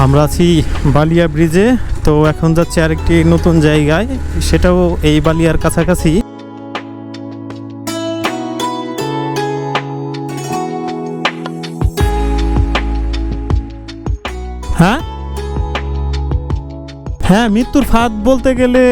আমরা আছি বালিয়া ব্রিজে। তো এখন যাচ্ছি আরেকটি নতুন জায়গায়, সেটাও এই বালিয়ার কাছাকাছি। হ্যাঁ হ্যাঁ, মৃত্যুর ফাঁদ বলতে গেলে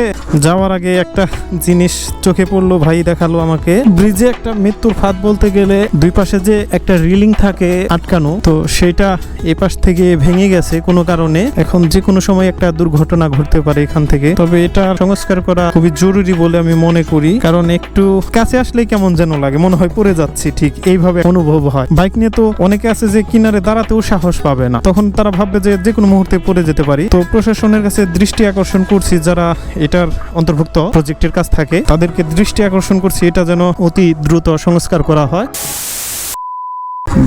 যাওয়ার আগে একটা জিনিস চোখে পড়লো, ভাই দেখালো আমাকে। ব্রিজে একটা মৃত্যুর ফাঁদ বলতে গেলে দুই পাশে যে একটা রিলিং থাকে আটকানো, তো সেটা এ পাশ থেকে ভেঙে গেছে কোনো কারণে। এখন যে কোনো সময় একটা দুর্ঘটনা ঘটতে পারে এখান থেকে। তবে এটা সংস্কার করা খুবই জরুরি বলে আমি মনে করি, কারণ একটু কাছে আসলেই কেমন যেন লাগে, মনে হয় পড়ে যাচ্ছি, ঠিক এইভাবে অনুভব হয়। বাইক নিয়ে তো অনেকে আছে যে কিনারে দাঁড়াতেও সাহস পাবে না, তখন তারা ভাববে যে কোনো মুহূর্তে পড়ে যেতে পারি। তো প্রশাসনের কাছে দৃষ্টি আকর্ষণ করছি, যারা এটার অন্তর্ভুক্ত প্রজেক্টের কাজ থাকে তাদেরকে দৃষ্টি আকর্ষণ করছি, এটা যেন অতি দ্রুত সংস্কার করা হয়।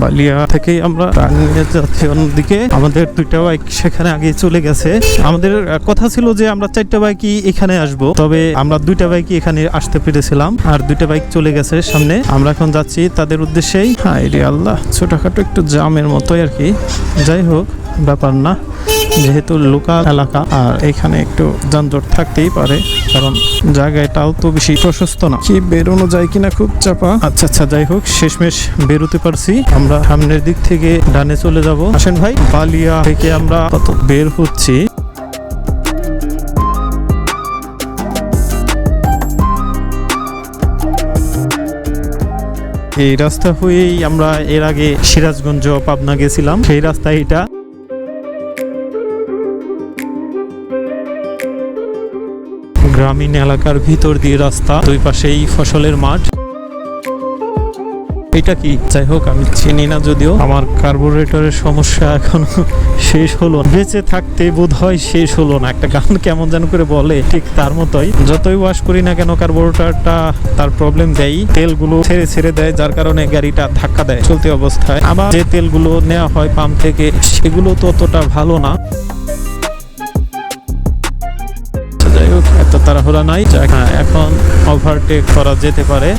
বালিয়া থেকে আমরা নিয়ে যাচ্ছি অন্যদিকে। আমাদের 2টা বাইক সেখানে আগে চলে গেছে। আমাদের কথা ছিল যে আমরা 4টা বাইকই এখানে আসব, তবে আমরা 2টা বাইকই এখানে আসতে পেরেছিলাম, আর 2টা বাইক চলে গেছে সামনে। আমরা এখন যাচ্ছি তাদের উদ্দেশ্যেই। হায়রে আল্লাহ, ছোটখাটো একটু জামের মতোই আর কি। যাই হোক, ব্যাপার না, যেহেতু লোকাল এলাকা আর এখানে একটু যানজট থাকতেই পারে, কারণ জায়গাটাও তো বেশি প্রশস্ত না। কি বেরোনো যায় কিনা খুব চাপা। আচ্ছা, যাই হোক, শেষমেশ বেরোতে পারছি। আমরা সামনের দিক থেকে ডানে চলে যাব। আসেন ভাই, বালিয়া থেকে আমরা কত বের হচ্ছি। এই রাস্তা হয়েই আমরা এর আগে সিরাজগঞ্জ পাবনা গেছিলাম, সেই রাস্তা এটা। গ্রামীণ এলাকার ভিতর দিয়ে রাস্তা, দুই পাশেই ফসলের মাঠ। এটা কি, যাই হোক, আমি চিনি না, যদিও আমার কার্বোরেটরের সমস্যা এখনো শেষ হলো, বেঁচে থাকতে বোধ হয় শেষ হলো না। একটা গান কেমন যেন করে বলে, ঠিক তার মতোই। যতই ওয়াশ করি না কেন, কার্বোরেটরটা তার প্রবলেম দেয়, তেলগুলো ছেড়ে ছেড়ে দেয়, যার কারণে গাড়িটা ধাক্কা দেয় চলতি অবস্থায়। আবার যে তেলগুলো নেওয়া হয় পাম্প থেকে, সেগুলো তো অতটা ভালো না। যাই হোক, এত তাড়াহুড়া নাই, এখন ওভারটেক করা যেতে পারে।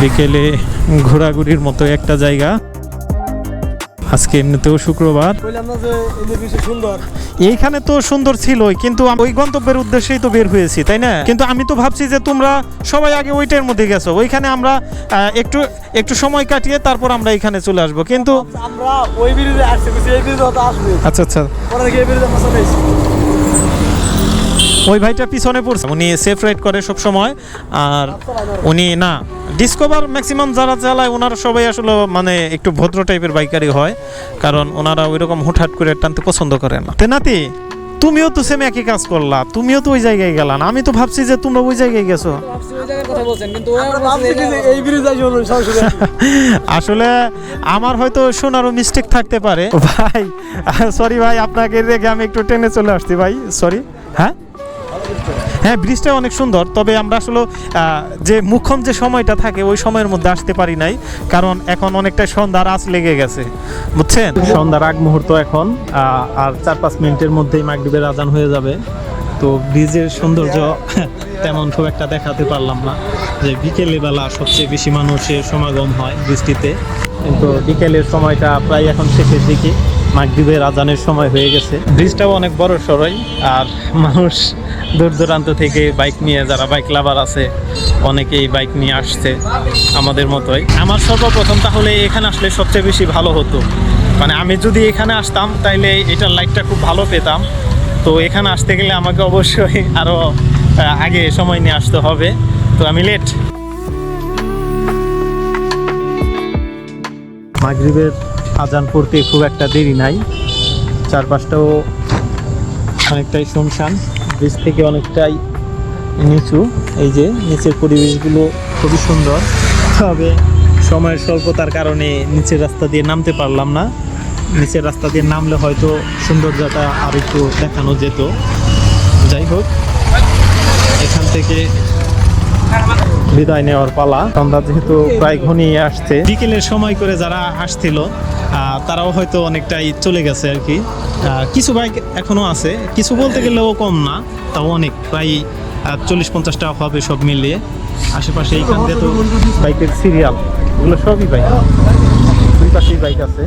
বিকেলে ঘোরাঘুরির মতো একটা জায়গা। আজকে এমনিতেও শুক্রবার। এইখানে তো সুন্দর ছিলই, কিন্তু ওই গন্তব্যের উদ্দেশ্যেই তো বের হয়েছি, তাই না? কিন্তু আমি তো ভাবছি যে তোমরা সবাই আগে ওইটার মধ্যে গেছো, ওইখানে আমরা একটু সময় কাটিয়ে তারপর আমরা এখানে চলে আসবো। কিন্তু আমরা ওই ব্রিজে আসছি, এই ব্রিজে তো আসবে। আচ্ছা, পরে দেখি এই ব্রিজে মশা নেই। ওই ভাইটা পিছনে পড়ছে, উনি সেফ রাইড করে সব সময়, আর উনি না ডিসকভার ম্যাক্সিমাম যারা চালায় ওনারা সবাই আসলে মানে একটু ভদ্র টাইপের বাইকারই হয়, কারণ ওনারা ওইরকম হুটহাট করে টানতে পছন্দ করে না। তেনাতি, তুমিও তো সেম একই কাজ করলা, তুমিও তো ওই জায়গায় গেলা না। আমি তো ভাবছি যে তোমরা ওই জায়গায় গেছো। আসলে আমার হয়তো শোনারও মিস্টেক থাকতে পারে ভাই, সরি ভাই, আপনাকে রেখে আমি একটু টেনে চলে আসছি ভাই, সরি। হ্যাঁ, ব্রিজটা অনেক সুন্দর, তবে আমরা আসলে যে মুখ্যম যে সময়টা থাকে ওই সময়ের মধ্যে আসতে পারি নাই, কারণ এখন অনেকটা সন্ধ্যার আঁচ লেগে গেছে, বুঝছেন? সন্ধ্যার আগ মুহূর্ত এখন, আর 4-5 মিনিটের মধ্যেই মাগরিবের আজান হয়ে যাবে। তো ব্রিজের সৌন্দর্য তেমন খুব একটা দেখাতে পারলাম না, যে বিকেলের বেলা সবচেয়ে বেশি মানুষের সমাগম হয় বৃষ্টিতে, কিন্তু বিকেলের সময়টা প্রায় এখন শেষের দিকে, মাগরিবের আজানের সময় হয়ে গেছে। ব্রিজটাও অনেক বড় সড়ই, আর মানুষ দূর দূরান্ত থেকে বাইক নিয়ে, যারা বাইক লাভার আছে অনেকেই বাইক নিয়ে আসছে আমাদের মতোই। আমার সর্বপ্রথম তাহলে এখানে আসলে সবচেয়ে বেশি ভালো হতো, মানে আমি যদি এখানে আসতাম তাইলে এটার লাইটটা খুব ভালো পেতাম। তো এখানে আসতে গেলে আমাকে অবশ্যই আরও আগে সময় নিয়ে আসতে হবে, তো আমি লেট। মাগরিবের আজান পড়তে খুব একটা দেরি নাই, চারপাশটাও অনেকটাই শুনশান, ব্রিজ থেকে অনেকটাই নিচু। এই যে নিচের পরিবেশগুলো খুবই সুন্দর, তবে সময়ের স্বল্পতার কারণে নিচের রাস্তা দিয়ে নামতে পারলাম না। নিচের রাস্তা দিয়ে নামলে হয়তো সৌন্দর্যটা আর একটু দেখানো যেত। যাই হোক, এখান থেকে বিদায় নেওয়ার পালা। সন্ধ্যা যেহেতু প্রায় ঘনিয়ে আসছে, বিকেলের সময় করে যারা আসছিল তারাও হয়তো অনেকটাই চলে গেছে আর কি। কিছু বাইক এখনো আছে, কিছু বলতে গেলেও কম না, তাও অনেক, প্রায় 40-50টা হবে সব মিলিয়ে। আশেপাশে এইখান দিয়ে তো বাইকের সিরিয়াল, এগুলো সবই বাইক, দুই পাশেই বাইক আছে।